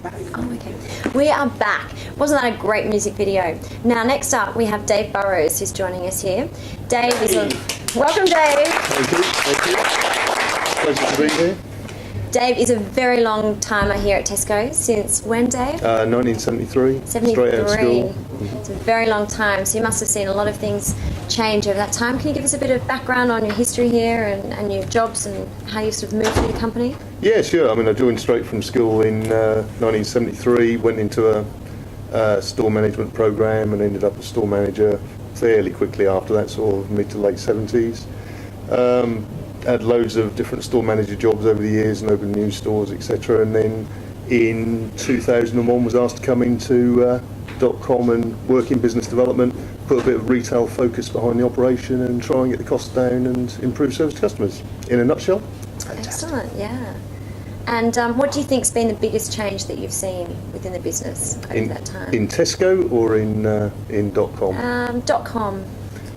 Oh, okay. We are back. Wasn't that a great music video? Now, next up, we have Dave Burroughs, who's joining us here. Dave is welcome, Dave. Thank you. Pleasure to be here. Dave is a very long timer here at Tesco. Since when, Dave? 1973. 73. Straight out of school. It's a very long time, so you must have seen a lot of things change over that time. Can you give us a bit of background on your history here and your jobs and how you sort of moved through the company? Yeah, sure. I mean, I joined straight from school in 1973, went into a store management program and ended up a store manager fairly quickly after that, sort of mid to late 70s. Had loads of different store manager jobs over the years and opened new stores, etc. And then in 2001 was asked to come into Dotcom and work in business development, put a bit of retail focus behind the operation and try and get the costs down and improve service to customers. In a nutshell. Excellent, yeah. And what do you think's been the biggest change that you've seen within the business over that time? In Tesco or in Dotcom? Dotcom.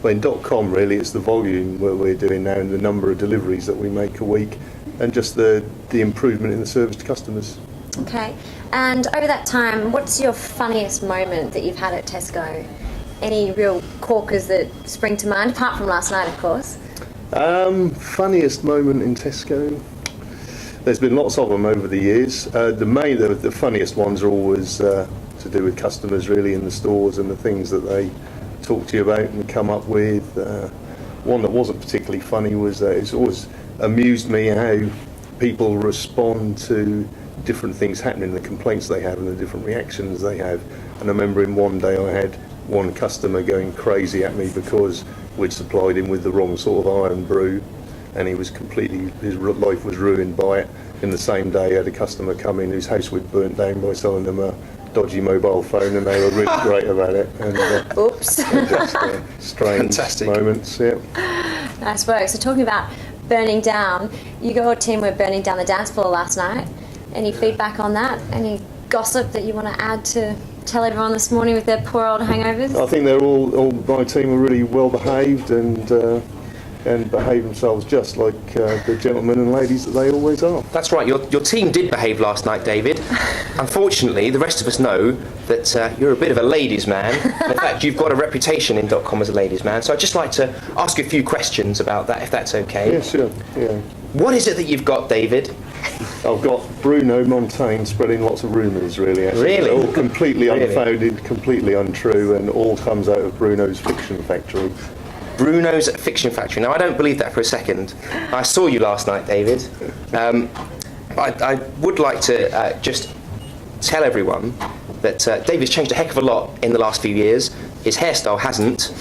Well, in Dotcom, really, it's the volume what we're doing now and the number of deliveries that we make a week and just the improvement in the service to customers. Okay. And over that time, what's your funniest moment that you've had at Tesco? Any real corkers that spring to mind, apart from last night, of course? Funniest moment in Tesco? There's been lots of them over the years. The funniest ones are always to do with customers, really, in the stores and the things that they talk to you about and come up with. One that wasn't particularly funny was it's always amused me how people respond to different things happening, the complaints they have and the different reactions they have. And I remember in one day I had one customer going crazy at me because we'd supplied him with the wrong sort of iron brew and his life was ruined by it. In the same day I had a customer come in whose house we'd burnt down by selling them a dodgy mobile phone, and they were really great about it. And, oops. Just strange moments, yeah. Nice work. So talking about burning down, your team were burning down the dance floor last night. Any feedback on that? Any gossip that you want to add to tell everyone this morning with their poor old hangovers? I think they're all my team are really well behaved and behave themselves just like the gentlemen and ladies that they always are. That's right, your team did behave last night, David. Unfortunately, the rest of us know that you're a bit of a ladies' man. In fact, you've got a reputation in Dotcom as a ladies' man, so I'd just like to ask you a few questions about that, if that's okay. Yeah, sure, yeah. What is it that you've got, David? I've got Bruno Montaigne spreading lots of rumours, really. Actually. Really? They're all completely unfounded, completely untrue, and all comes out of Bruno's Fiction Factory. Bruno's Fiction Factory. Now, I don't believe that for a second. I saw you last night, David. I would like to just tell everyone that David's changed a heck of a lot in the last few years. His hairstyle hasn't.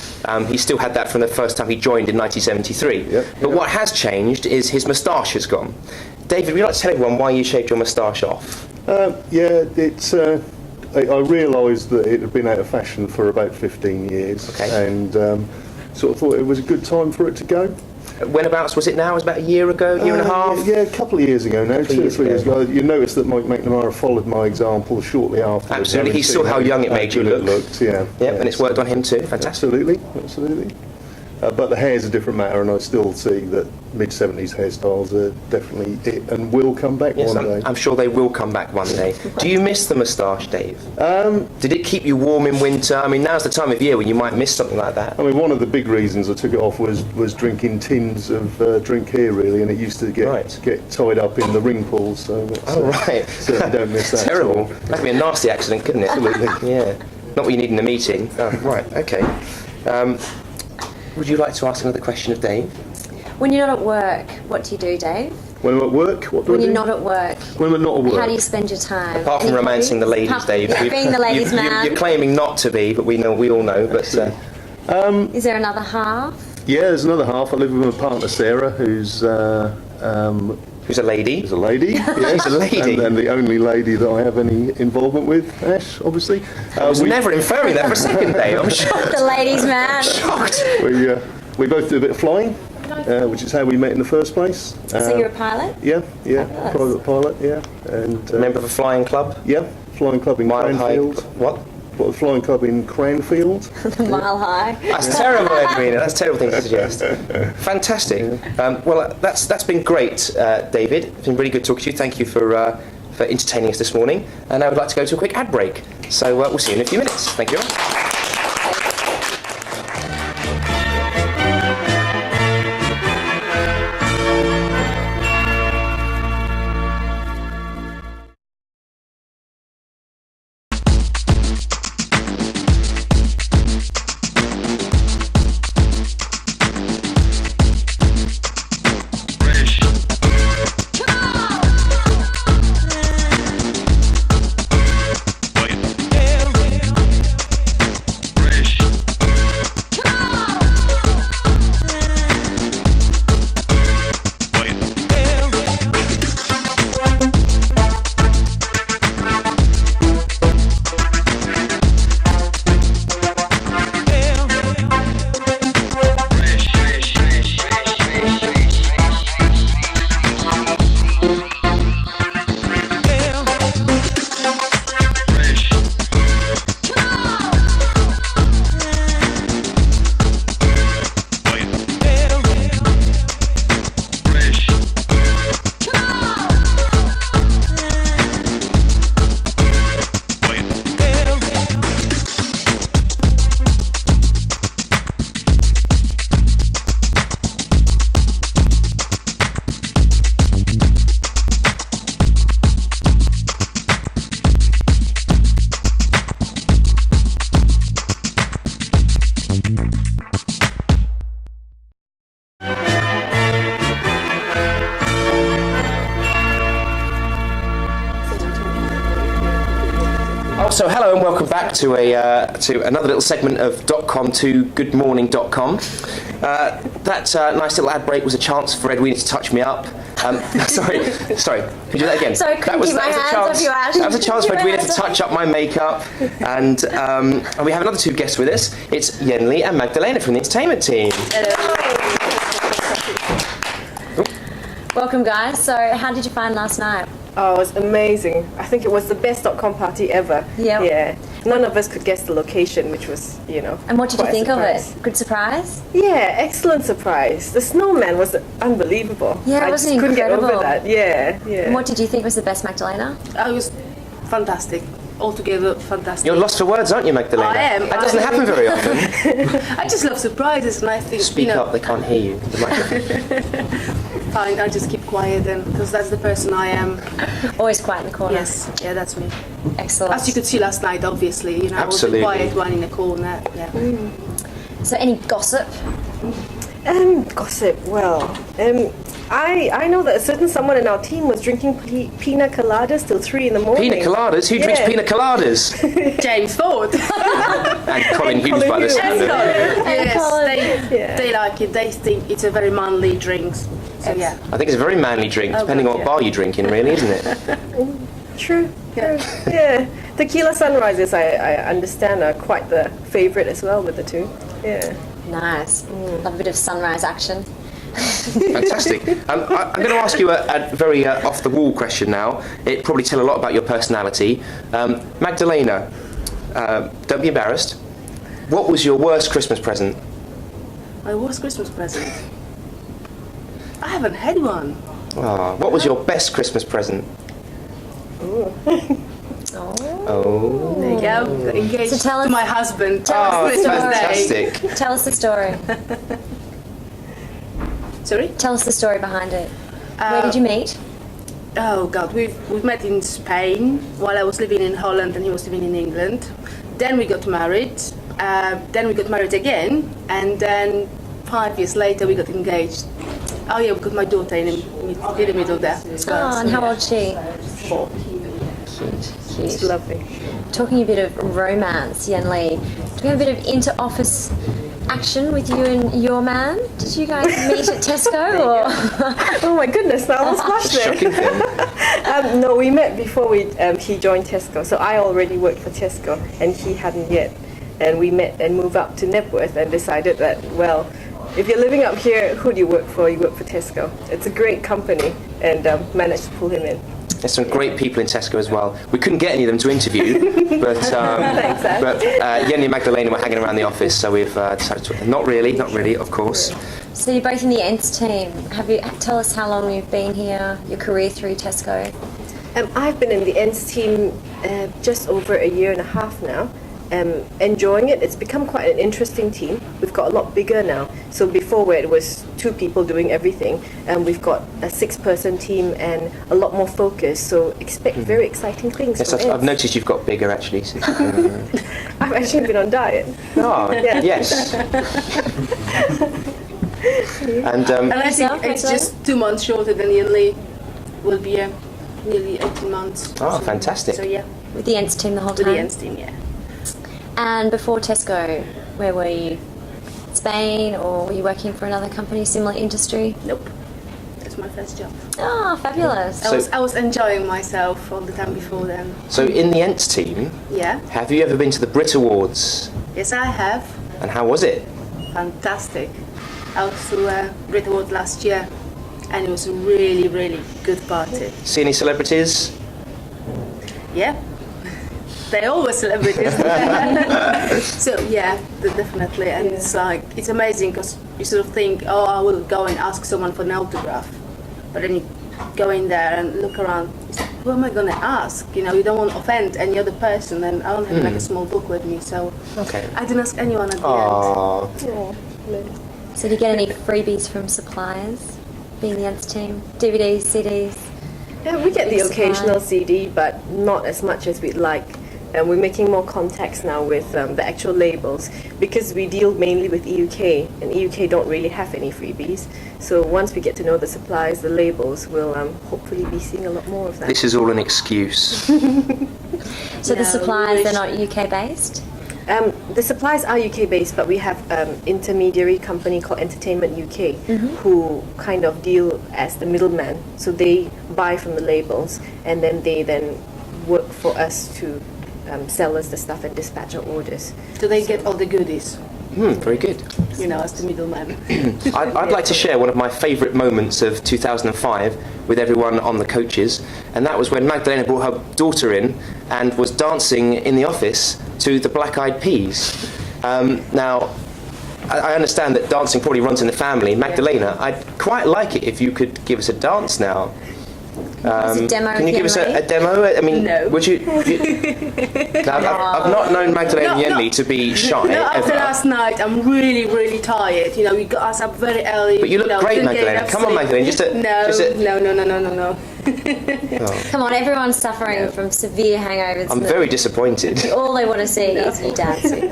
He still had that from the first time he joined in 1973. But what has changed is his moustache has gone. David, would you like to tell everyone why you shaved your moustache off? It's... I realised that it had been out of fashion for about 15 years. Okay. And sort of thought it was a good time for it to go. Whenabouts was it now? It was about a year ago, year and a half? Yeah, a couple of years ago now, 2 or 3 years ago. You noticed that Mike McNamara followed my example shortly after. Absolutely, he saw how young it made you look. Yeah. Yep, and it's worked on him too, fantastic. Absolutely. But the hair's a different matter, and I still see that mid-70s hairstyles are definitely it and will come back one day. I'm sure they will come back one day. Do you miss the moustache, Dave? Did it keep you warm in winter? I mean, now's the time of year when you might miss something like that. I mean, one of the big reasons I took it off was drinking tins of drink here, really, and it used to get tied up in the ring pools. So certainly don't miss that. Terrible. That could be a nasty accident, couldn't it? Absolutely. Yeah. Not what you need in a meeting. Oh, right. Okay. Would you like to ask another question of Dave? When you're not at work, what do you do, Dave? When I'm at work, what do I do? When you're not at work. When I'm not at work. How do you spend your time? Apart from romancing the ladies, Dave. Being the ladies' man. You're claiming not to be, but we all know. But is there another half? Yeah, there's another half. I live with my partner Sarah, who's a lady. She's a lady. Yes. She's a lady. And the only lady that I have any involvement with, Ash, obviously. I was never inferring that for a second, Dave. I'm shocked. The ladies' man. Shocked. We both do a bit of flying, which is how we met in the first place. So you're a pilot? Yeah, private pilot, yeah. And member of a flying club? Yeah, flying club in Cranfield. What? What, the flying club in Cranfield? The Mile High. That's terrible, Edwina. That's a terrible thing to suggest. Fantastic. Well, that's been great, David. It's been really good talking to you. Thank you for for entertaining us this morning. And I would like to go to a quick ad break. So we'll see you in a few minutes. Thank you. So hello and welcome back to another little segment of Dotcom to Good Morning Dotcom. That nice little ad break was a chance for Edwina to touch me up. Sorry, could you do that again? Sorry, that was a chance for Edwina to touch up my makeup, and we have another two guests with us. It's Yenli and Magdelena from the entertainment team. Hello. Welcome, guys. So, how did you find last night? Oh, it was amazing. I think it was the best Dotcom party ever. Yep. Yeah. None of us could guess the location, which was, And what did you think of it? Good surprise? Yeah, excellent surprise. The snowman was unbelievable. Yeah, it was I just couldn't get incredible. over that. Yeah. And what did you think was the best, Magdelena? It was fantastic. Altogether fantastic. You're lost for words, aren't you, Magdelena? I am. That doesn't happen very often. I just love surprises, and I think Speak up, they can't hear you. The microphone. Fine, I'll just keep quiet then, because that's the person I am. Always quiet in the corner. Yes, yeah, that's me. Excellent. As you could see last night, obviously, Absolutely. I was the quiet one in the corner. Yeah. So, any gossip? Gossip. Well, I know that a certain someone in our team was drinking pina coladas till 3 in the morning. Pina coladas? Who drinks pina coladas? James Ford. And Colin Hughes by the sound of it. Yes, they like it. They think it's a very manly drink. So yeah. I think it's a very manly drink, depending on what bar you drink in, really, isn't it? True. Yeah. Tequila sunrises, I understand, are quite the favourite as well with the two. Yeah. Nice. Love a bit of sunrise action. Fantastic. I'm going to ask you a very off-the-wall question now. It probably tell a lot about your personality. Magdelena, don't be embarrassed. What was your worst Christmas present? My worst Christmas present? I haven't had one. Oh, what was your best Christmas present? Oh. There you go. Got engaged So tell us- to my husband. Fantastic. Tell us the story. Sorry? Tell us the story behind it. Where did you meet? Oh God, we've met in Spain while I was living in Holland and he was living in England. Then we got married. Then we got married again, and then 5 years later we got engaged. Oh yeah, we got my daughter in the middle there as well. Oh, and how old is she? 4. Cute. It's lovely. Talking a bit of romance, Yenli. Do we have a bit of inter-office action with you and your man? Did you guys meet at Tesco or? Oh my goodness, now I was flushed there. Shocking thing. No, we met before he joined Tesco. So I already worked for Tesco and he hadn't yet. And we met and moved up to Knebworth and decided that, well, if you're living up here, who do you work for? You work for Tesco. It's a great company, and managed to pull him in. There's some great people in Tesco as well. We couldn't get any of them to interview, but Yenli and Magdelena were hanging around the office, so we've decided to... Not really, of course. So you're both in the Ents team. Tell us how long you've been here, your career through Tesco. I've been in the ENTS team just over a year and a half now. Enjoying it. It's become quite an interesting team. We've got a lot bigger now. So before, where it was 2 people doing everything, we've got a 6-person team and a lot more focus. So expect very exciting things. Yes, from I've ENTS. noticed you've got bigger actually. I've actually been on diet. Oh, Yeah. yes. And And I think Yourself, it's Izzillo? just 2 months shorter than Yenli. Will be nearly 18 months. oh, fantastic. So yeah, With the ENTS team the whole to time. the ENTS team, yeah. And before Tesco, where were you? Spain, or were you working for another company, similar industry? Nope. That's my first job. Oh, fabulous. I was enjoying myself all the time before then. So in the ENTS team, Yeah. have you ever been to the Brit Awards? Yes, I have. And how was it? Fantastic. I was to Brit Award last year, and it was a really, really good party. See any celebrities? Yeah. They always celebrities. So yeah, definitely. And it's like, it's amazing because you sort of think, oh, I will go and ask someone for an autograph. But then you go in there and look around, it's like, who am I going to ask? You know, you don't want to offend any other person, and I don't have like a small book with me, so Okay. I didn't ask anyone at the Aww. So do you get any freebies from suppliers, being the ENTS team? DVDs, CDs? Yeah, we get the Supplies. occasional CD, but not as much as we'd like. And we're making more contacts now with the actual labels because we deal mainly with EUK, and EUK don't really have any freebies. So once we get to know the suppliers, the labels, we'll hopefully be seeing a lot more of that. This is all an excuse. So the Yeah, suppliers, we they're not UK based? The suppliers are UK based, but we have intermediary company called Entertainment UK who kind of deal as the middleman. So they buy from the labels, and then they work for us to sell us the stuff and dispatch our orders. So they get all the goodies, Very good. you know, as the middleman. I'd like to share one of my favourite moments of 2005 with everyone on the coaches, and that was when Magdelena brought her daughter in and was dancing in the office to the Black Eyed Peas. Now, I understand that dancing probably runs in the family. Magdelena, I'd quite like it if you could give us a dance now. a demo Can you of give us Yenli? a demo? I mean, No. would you? Now, I've not known Magdelena and Yenli to be shy No, after ever. last night, I'm really, really tired. You know, we got us up very early. But you look great, didn't get Magdelena. enough Come on, sleep. Magdelena, just a- No, just a- no. Come on, everyone's suffering from severe hangovers. I'm very disappointed. All they want to see is you dancing.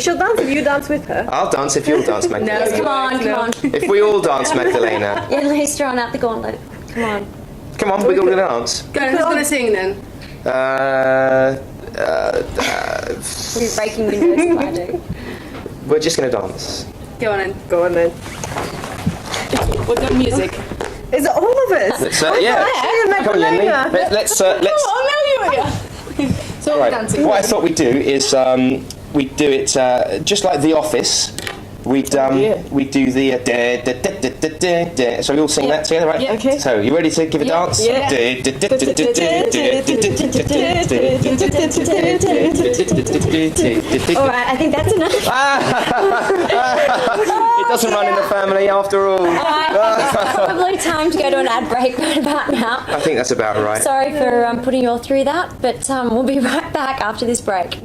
She'll dance if you dance with her. I'll dance if you'll dance, Magdelena. Come on, come on. If we all dance, Magdelena. Yeah, at least throwing out the gauntlet. Come on. Come on, we're going to dance. Go on, who's going to sing then? We'll be breaking windows if I do. We're just going to dance. Go on then. Go on then. We've got music. Is it all of us? Let's, yeah. Come on, Yenli. Let's. Oh, no, you are. Yeah. So we're Right. dancing. What I thought we'd do is we'd do it just like The Office. We'd we'd do the da, da, da, da, da, da, da. So we all sing that together, right? Yeah. Okay. So you ready to give a dance? Yeah. Da, da, da, da, da, da, da, All right, I think that's enough. It doesn't run in the family after all. Probably time to go to an ad break right about now. I think that's about right. Sorry for putting you all through that, but we'll be right back after this break.